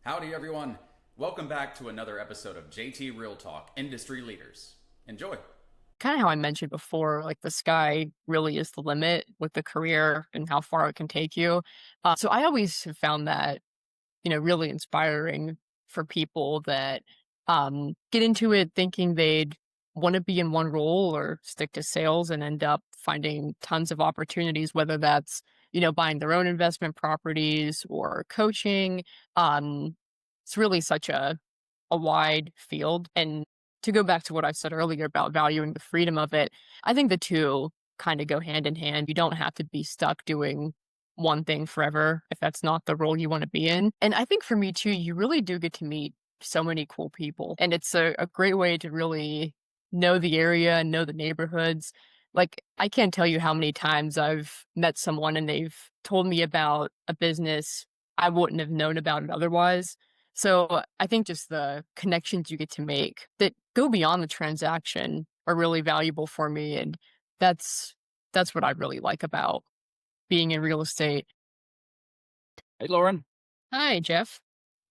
Howdy, everyone. Welcome back to another episode of JT Real Talk Industry Leaders. Enjoy. Kind of how I mentioned before, like the sky really is the limit with the career and how far it can take you. So I always have found that, really inspiring for people that get into it thinking they'd want to be in one role or stick to sales and end up finding tons of opportunities, whether that's, buying their own investment properties or coaching. It's really such a wide field. And to go back to what I said earlier about valuing the freedom of it, I think the two kind of go hand in hand. You don't have to be stuck doing one thing forever if that's not the role you want to be in. And I think for me too, you really do get to meet so many cool people. And it's a great way to really know the area and know the neighborhoods. Like, I can't tell you how many times I've met someone and they've told me about a business I wouldn't have known about it otherwise. So I think just the connections you get to make that go beyond the transaction are really valuable for me. And that's that's what I really like about being in real estate. Hey, Lauren. Hi, Jeff.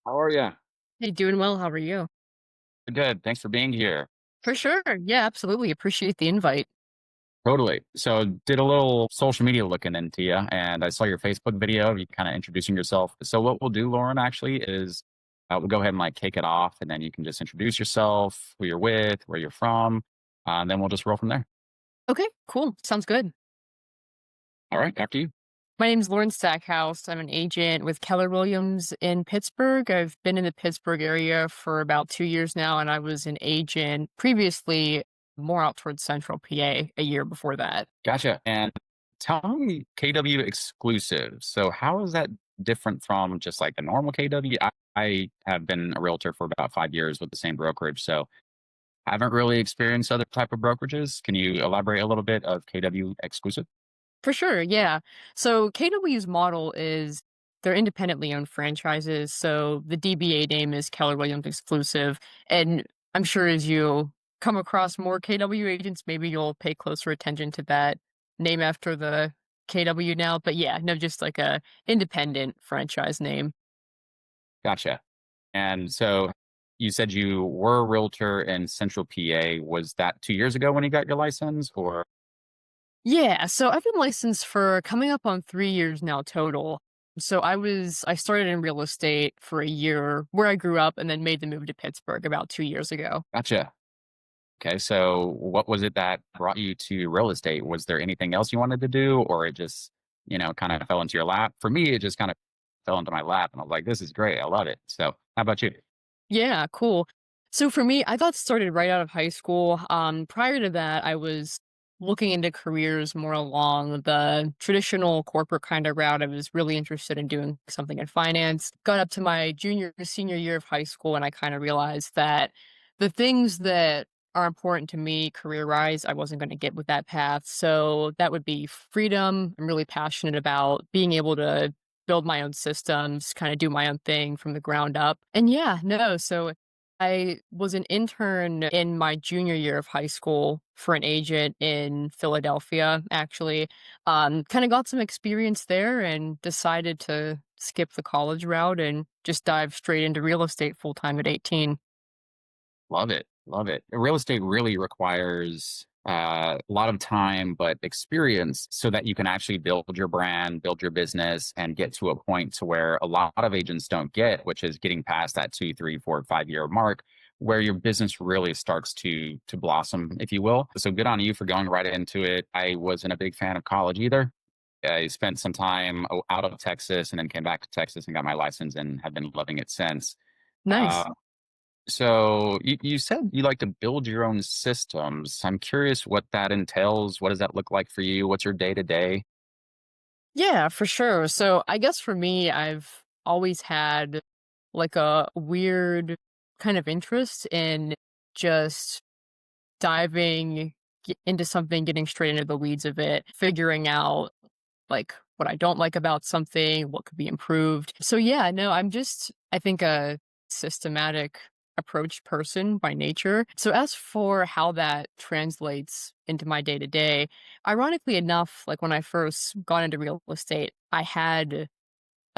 How are you? Hey, doing well. How are you? Good. Thanks for being here. For sure. Yeah, absolutely. Appreciate the invite. Totally. So, did a little social media looking into you, and I saw your Facebook video of you kind of introducing yourself. So, what we'll do, Lauren, actually, is we'll go ahead and like kick it off, and then you can just introduce yourself, who you're with, where you're from, and then we'll just roll from there. Okay, cool. Sounds good. All right. After you. My name's Lauren Stackhouse. I'm an agent with Keller Williams in Pittsburgh. I've been in the Pittsburgh area for about 2 years now, and I was an agent previously more out towards central PA a year before that. Gotcha. And tell me KW exclusive. So, how is that different from just like a normal KW? I have been a realtor for about 5 years with the same brokerage. So, I haven't really experienced other type of brokerages. Can you elaborate a little bit of KW exclusive? For sure, yeah. So KW's model is they're independently owned franchises. So the DBA name is Keller Williams Exclusive. And I'm sure as you come across more KW agents, maybe you'll pay closer attention to that name after the KW now. But yeah, no, just like a independent franchise name. Gotcha. And so you said you were a realtor in Central PA. Was that 2 years ago when you got your license, or Yeah, so I've been licensed for coming up on 3 years now total. So I started in real estate for a year where I grew up and then made the move to Pittsburgh about 2 years ago. gotcha? Okay. So what was it that brought you to real estate? Was there anything else you wanted to do, or it just, kind of fell into your lap? For me, it just kind of fell into my lap, and I was like, this is great. I love it. So how about you? Yeah, cool. So for me, I got started right out of high school. Prior to that, I was looking into careers more along the traditional corporate kind of route. I was really interested in doing something in finance. Got up to my senior year of high school, and I kind of realized that the things that are important to me career wise, I wasn't going to get with that path. So that would be freedom. I'm really passionate about being able to build my own systems, kind of do my own thing from the ground up. And yeah, no, so I was an intern in my junior year of high school for an agent in Philadelphia, actually. Kind of got some experience there and decided to skip the college route and just dive straight into real estate full time at 18. Love it. Love it. Real estate really requires a lot of time, but experience so that you can actually build your brand, build your business, and get to a point to where a lot of agents don't get, which is getting past that 2, 3, 4, 5 year mark where your business really starts to blossom, if you will. So good on you for going right into it. I wasn't a big fan of college either. I spent some time out of Texas and then came back to Texas and got my license and have been loving it since. Nice. Uh, so you said you like to build your own systems. I'm curious what that entails. What does that look like for you? What's your day to day? Yeah, for sure. So I guess for me, I've always had like a weird kind of interest in just diving into something, getting straight into the weeds of it, figuring out like what I don't like about something, what could be improved. So yeah, no, I think a systematic approach person by nature. So as for how that translates into my day to day, ironically enough, like when I first got into real estate, I had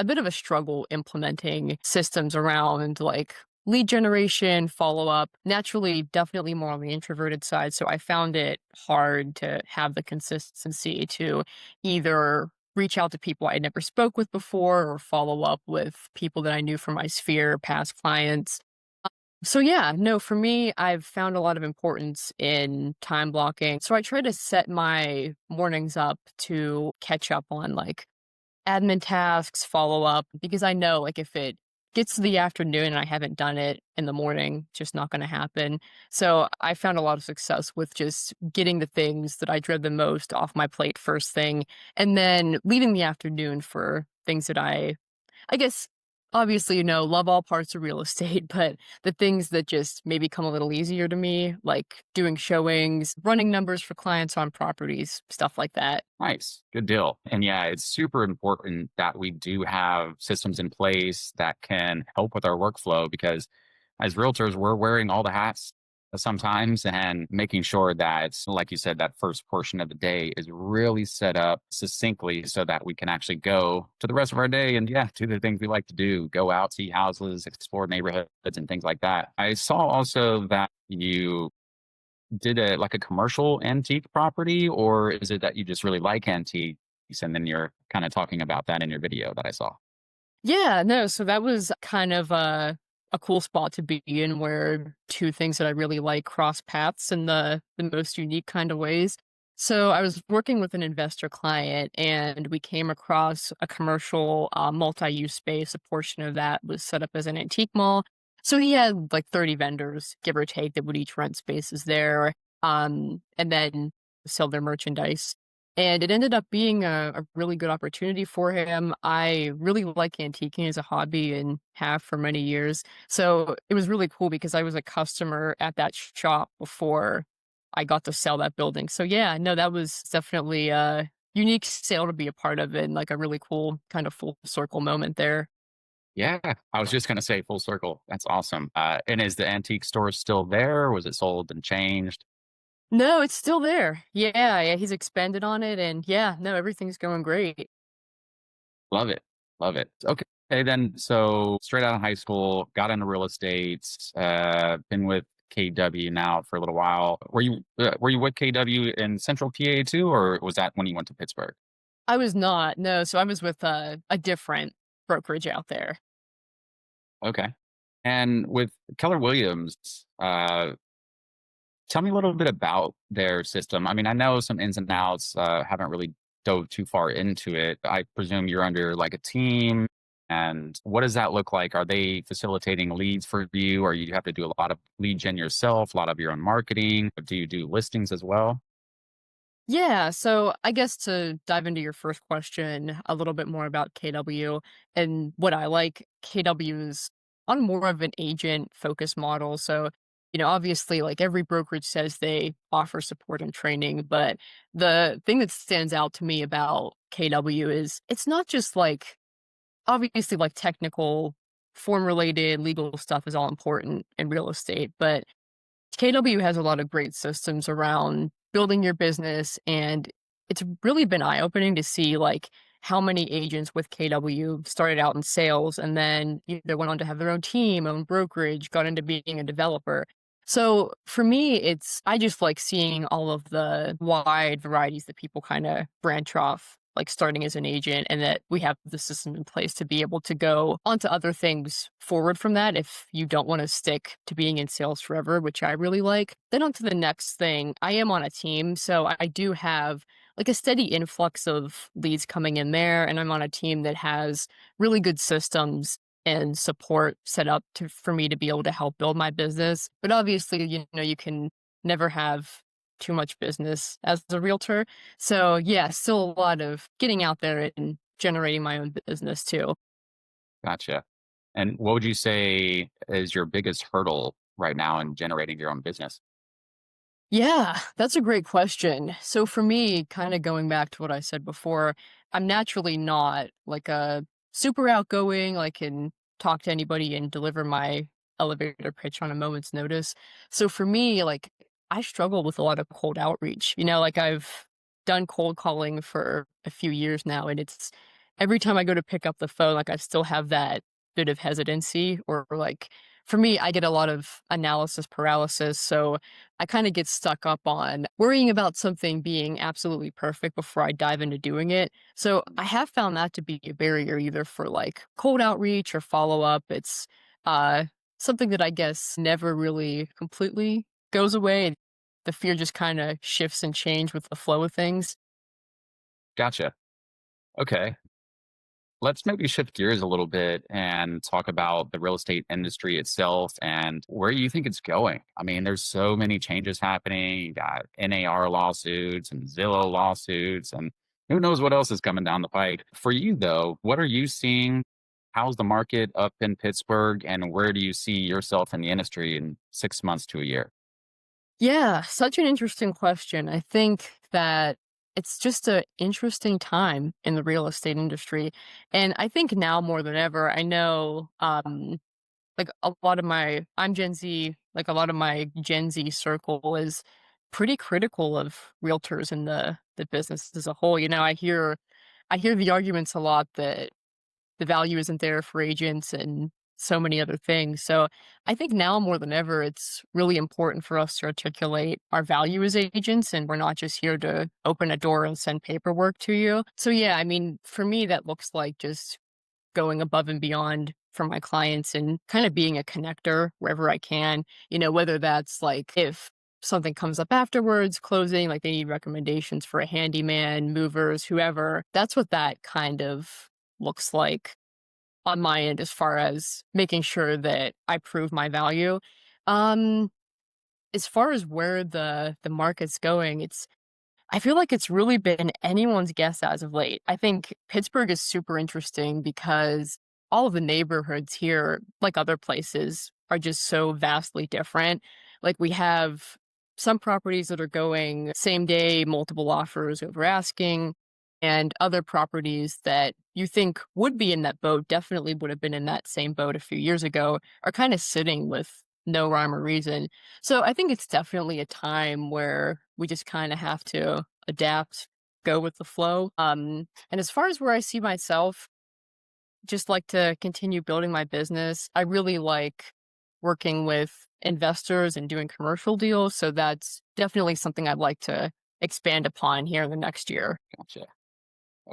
a bit of a struggle implementing systems around like lead generation, follow up. Naturally, definitely more on the introverted side. So I found it hard to have the consistency to either reach out to people I never spoke with before or follow up with people that I knew from my sphere, past clients. So yeah, no, for me, I've found a lot of importance in time blocking. So I try to set my mornings up to catch up on like admin tasks, follow up, because I know like if it gets to the afternoon and I haven't done it in the morning, it's just not going to happen. So I found a lot of success with just getting the things that I dread the most off my plate first thing, and then leaving the afternoon for things that I guess, obviously, love all parts of real estate, but the things that just maybe come a little easier to me, like doing showings, running numbers for clients on properties, stuff like that. Nice. Good deal. And yeah, it's super important that we do have systems in place that can help with our workflow because as realtors, we're wearing all the hats sometimes and making sure that, like you said, that first portion of the day is really set up succinctly so that we can actually go to the rest of our day and, yeah, do the things we like to do, go out, see houses, explore neighborhoods and things like that. I saw also that you did like a commercial antique property, or is it that you just really like antiques and then you're kind of talking about that in your video that I saw? Yeah, no, so that was kind of a cool spot to be in where two things that I really like cross paths in the most unique kind of ways. So I was working with an investor client and we came across a commercial multi-use space. A portion of that was set up as an antique mall. So he had like 30 vendors, give or take, that would each rent spaces there and then sell their merchandise. And it ended up being a really good opportunity for him. I really like antiquing as a hobby and have for many years. So it was really cool because I was a customer at that shop before I got to sell that building. So yeah, no, that was definitely a unique sale to be a part of and like a really cool kind of full circle moment there. Yeah, I was just going to say full circle. That's awesome. And is the antique store still there? Or was it sold and changed? No, it's still there. Yeah, yeah, he's expanded on it and yeah, no, everything's going great. Love it. Love it. Okay. Then so straight out of high school, got into real estate, been with KW now for a little while. Were you with KW in Central PA too, or was that when you went to Pittsburgh? I was not. No, so I was with a different brokerage out there. Okay. And with Keller Williams, tell me a little bit about their system. I mean, I know some ins and outs, haven't really dove too far into it. I presume you're under like a team. And what does that look like? Are they facilitating leads for you, or you have to do a lot of lead gen yourself, a lot of your own marketing? Do you do listings as well? Yeah, so I guess to dive into your first question a little bit more about KW and what I like, KW is on more of an agent focus model. So, obviously, like every brokerage says they offer support and training, but the thing that stands out to me about KW is it's not just like obviously like technical, form related, legal stuff is all important in real estate, but KW has a lot of great systems around building your business, and it's really been eye-opening to see, like, how many agents with KW started out in sales and then either went on to have their own team, own brokerage, got into being a developer. So, for me, I just like seeing all of the wide varieties that people kinda branch off, like, starting as an agent, and that we have the system in place to be able to go onto other things forward from that if you don't wanna stick to being in sales forever, which I really like. Then on to the next thing. I am on a team, so I do have, like, a steady influx of leads coming in there, and I'm on a team that has really good systems and support set up for me to be able to help build my business. But obviously, you can never have too much business as a realtor. So yeah, still a lot of getting out there and generating my own business too. Gotcha. And what would you say is your biggest hurdle right now in generating your own business? Yeah, that's a great question. So for me, kind of going back to what I said before, I'm naturally not like a super outgoing, like can talk to anybody and deliver my elevator pitch on a moment's notice. So for me, like I struggle with a lot of cold outreach. Like I've done cold calling for a few years now and every time I go to pick up the phone, like I still have that bit of hesitancy or like for me, I get a lot of analysis paralysis. So I kind of get stuck up on worrying about something being absolutely perfect before I dive into doing it. So I have found that to be a barrier either for like cold outreach or follow up. It's uh something that I guess never really completely goes away. The fear just kind of shifts and change with the flow of things. Gotcha. Okay. Let's maybe shift gears a little bit and talk about the real estate industry itself and where you think it's going. I mean, there's so many changes happening. You got NAR lawsuits and Zillow lawsuits, and who knows what else is coming down the pike. For you, though, what are you seeing? How's the market up in Pittsburgh, and where do you see yourself in the industry in 6 months to a year? Yeah, such an interesting question. I think that it's just an interesting time in the real estate industry. And I think now more than ever, I know like a lot of my I'm Gen Z, like a lot of my Gen Z circle is pretty critical of realtors and the business as a whole. I hear the arguments a lot that the value isn't there for agents and so many other things. So I think now more than ever, it's really important for us to articulate our value as agents, and we're not just here to open a door and send paperwork to you. So yeah, I mean, for me, that looks like just going above and beyond for my clients and kind of being a connector wherever I can, whether that's like if something comes up afterwards, closing, like they need recommendations for a handyman, movers, whoever. That's what that kind of looks like on my end as far as making sure that I prove my value. Um, as far as where the market's going, I feel like it's really been anyone's guess as of late. I think Pittsburgh is super interesting because all of the neighborhoods here, like other places, are just so vastly different. Like we have some properties that are going same day, multiple offers over asking, and other properties that you think would be in that boat, definitely would have been in that same boat a few years ago, are kind of sitting with no rhyme or reason. So I think it's definitely a time where we just kind of have to adapt, go with the flow. And as far as where I see myself, just like to continue building my business. I really like working with investors and doing commercial deals. So that's definitely something I'd like to expand upon here in the next year. Gotcha.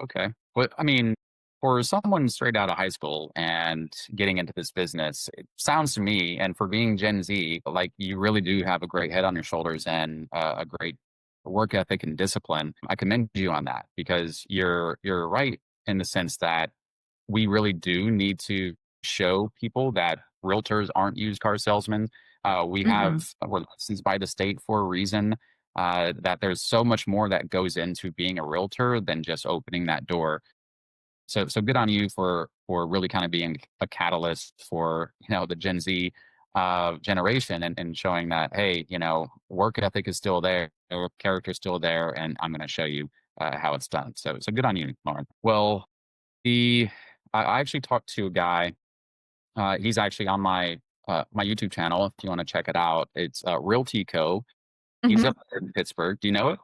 Okay. Well, I mean, for someone straight out of high school and getting into this business, it sounds to me, and for being Gen Z, like you really do have a great head on your shoulders and a great work ethic and discipline. I commend you on that because you're right in the sense that we really do need to show people that realtors aren't used car salesmen. Hmm. We're licensed by the state for a reason. That there's so much more that goes into being a realtor than just opening that door. So good on you for really kind of being a catalyst for the Gen Z generation and showing that hey, work ethic is still there, character is still there, and I'm going to show you how it's done. So good on you, Lauren. Well, the I actually talked to a guy. He's actually on my YouTube channel. If you want to check it out, it's Realty Co. He's Hmm. up there in Pittsburgh. Do you know it?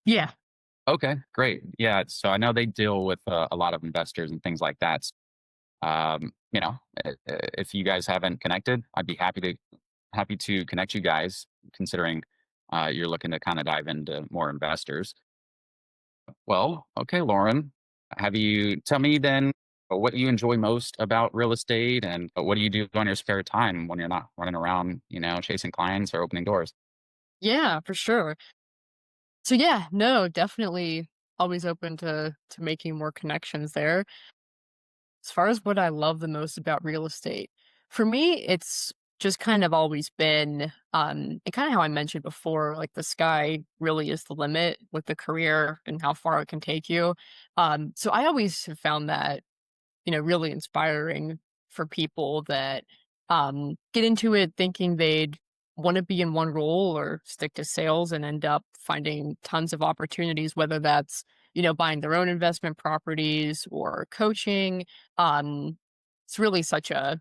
Yeah. Okay, great. Yeah, so I know they deal with a lot of investors and things like that. If you guys haven't connected, I'd be happy to connect you guys, considering you're looking to kind of dive into more investors. Well, okay, Lauren, have you tell me then what you enjoy most about real estate and what do you do on your spare time when you're not running around, chasing clients or opening doors? Yeah, for sure. So yeah, no, definitely always open to making more connections there. As far as what I love the most about real estate, for me, it's just kind of always been, and kind of how I mentioned before, like the sky really is the limit with the career and how far it can take you. So I always have found that really inspiring for people that get into it thinking they'd want to be in one role or stick to sales and end up finding tons of opportunities, whether that's, buying their own investment properties or coaching. Um, it's really such a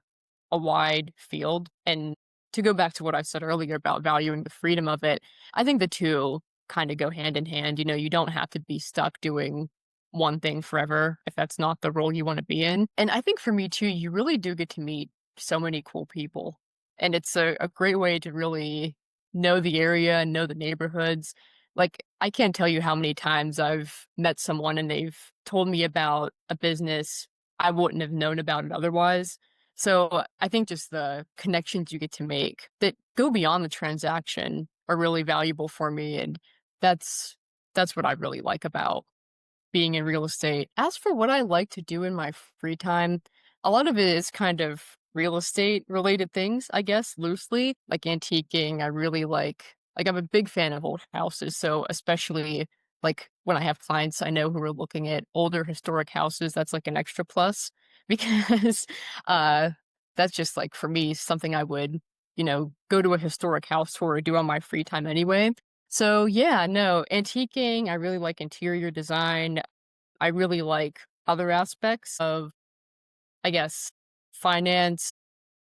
wide field. And to go back to what I said earlier about valuing the freedom of it, I think the two kind of go hand in hand. You don't have to be stuck doing one thing forever if that's not the role you want to be in. And I think for me too, you really do get to meet so many cool people. And it's a great way to really know the area and know the neighborhoods. Like, I can't tell you how many times I've met someone and they've told me about a business I wouldn't have known about it otherwise. So I think just the connections you get to make that go beyond the transaction are really valuable for me. And that's that's what I really like about being in real estate. As for what I like to do in my free time, a lot of it is kind of real estate related things, I guess, loosely, like antiquing. I really like I'm a big fan of old houses, so especially like when I have clients I know who are looking at older historic houses, that's like an extra plus because uh that's just like for me something I would, go to a historic house tour or do on my free time anyway. So yeah, no, antiquing, I really like interior design. I really like other aspects of, I guess, finance,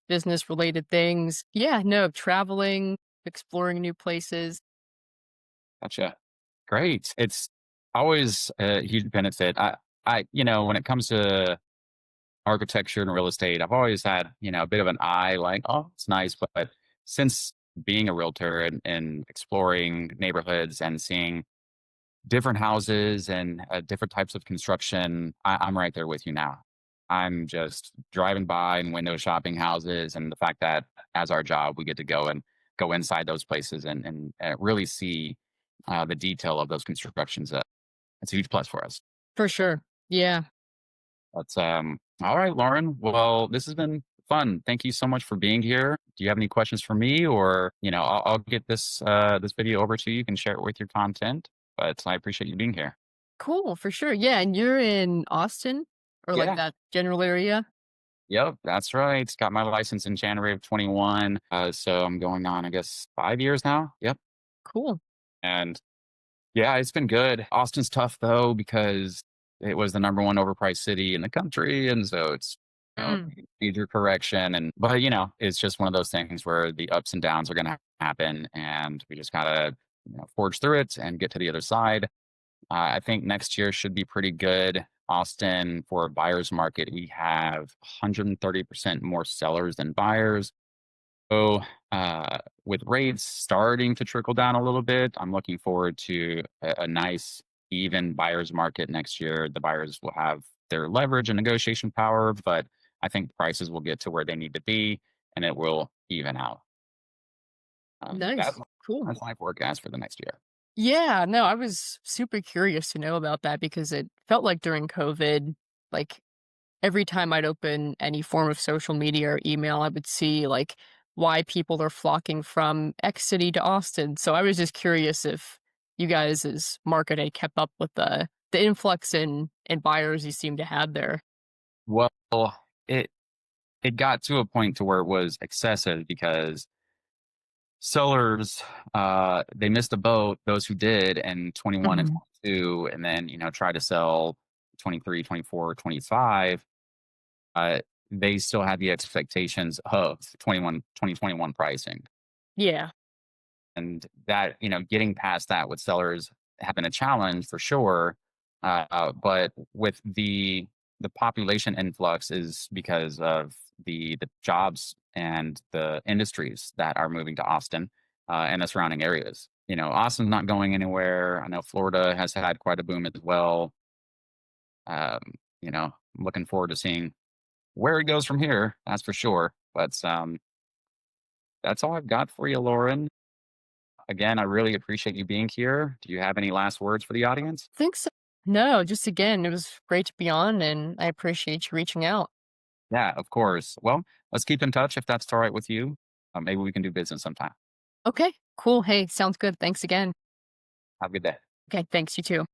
business related things. Yeah, no, traveling, exploring new places. Gotcha. Great. It's always a huge benefit. When it comes to architecture and real estate, I've always had, a bit of an eye like, oh, it's nice. But since being a realtor and exploring neighborhoods and seeing different houses and different types of construction, I'm right there with you now. I'm just driving by and window shopping houses, and the fact that as our job, we get to go inside those places and really see the detail of those constructions. It's a huge plus for us. For sure. Yeah. But all right, Lauren. Well, this has been fun. Thank you so much for being here. Do you have any questions for me, or I'll get this video over to you. You can share it with your content. But I appreciate you being here. Cool, for sure. Yeah, and you're in Austin or like Yeah. that general area? Yep, that's right. Got my license in January of 21. So I'm going on, I guess, 5 years now. Yep. Cool. And yeah, it's been good. Austin's tough though because it was the number one overpriced city in the country, and so it's Mm. major correction. And but it's just one of those things where the ups and downs are going to happen, and we just gotta forge through it and get to the other side. I think next year should be pretty good. Austin, for a buyer's market, we have 130% more sellers than buyers. So, with rates starting to trickle down a little bit, I'm looking forward to a nice, even buyer's market next year. The buyers will have their leverage and negotiation power, but I think prices will get to where they need to be and it will even out. That's, Nice. Cool. that's my forecast for the next year. Yeah, no, I was super curious to know about that because it felt like during COVID, like every time I'd open any form of social media or email, I would see like why people are flocking from X city to Austin. So I was just curious if you guys' market had kept up with the influx in buyers you seem to have there. Well, it it got to a point to where it was excessive because sellers they missed the boat, those who did in 21 and Mhm. 22, and then try to sell 23, 24, 25. uh they still had the expectations of 2021 pricing, Yeah. and that getting past that with sellers have been a challenge for sure. But with the population influx is because of the jobs and the industries that are moving to Austin and the surrounding areas. Austin's not going anywhere. I know Florida has had quite a boom as well. um, I'm looking forward to seeing where it goes from here, that's for sure. But that's all I've got for you, Lauren. Again, I really appreciate you being here. Do you have any last words for the audience? Think so. No, just again, it was great to be on and I appreciate you reaching out. Yeah, of course. Well, let's keep in touch if that's all right with you. Maybe we can do business sometime. Okay, cool. Hey, sounds good. Thanks again. Have a good day. Okay, thanks. You too.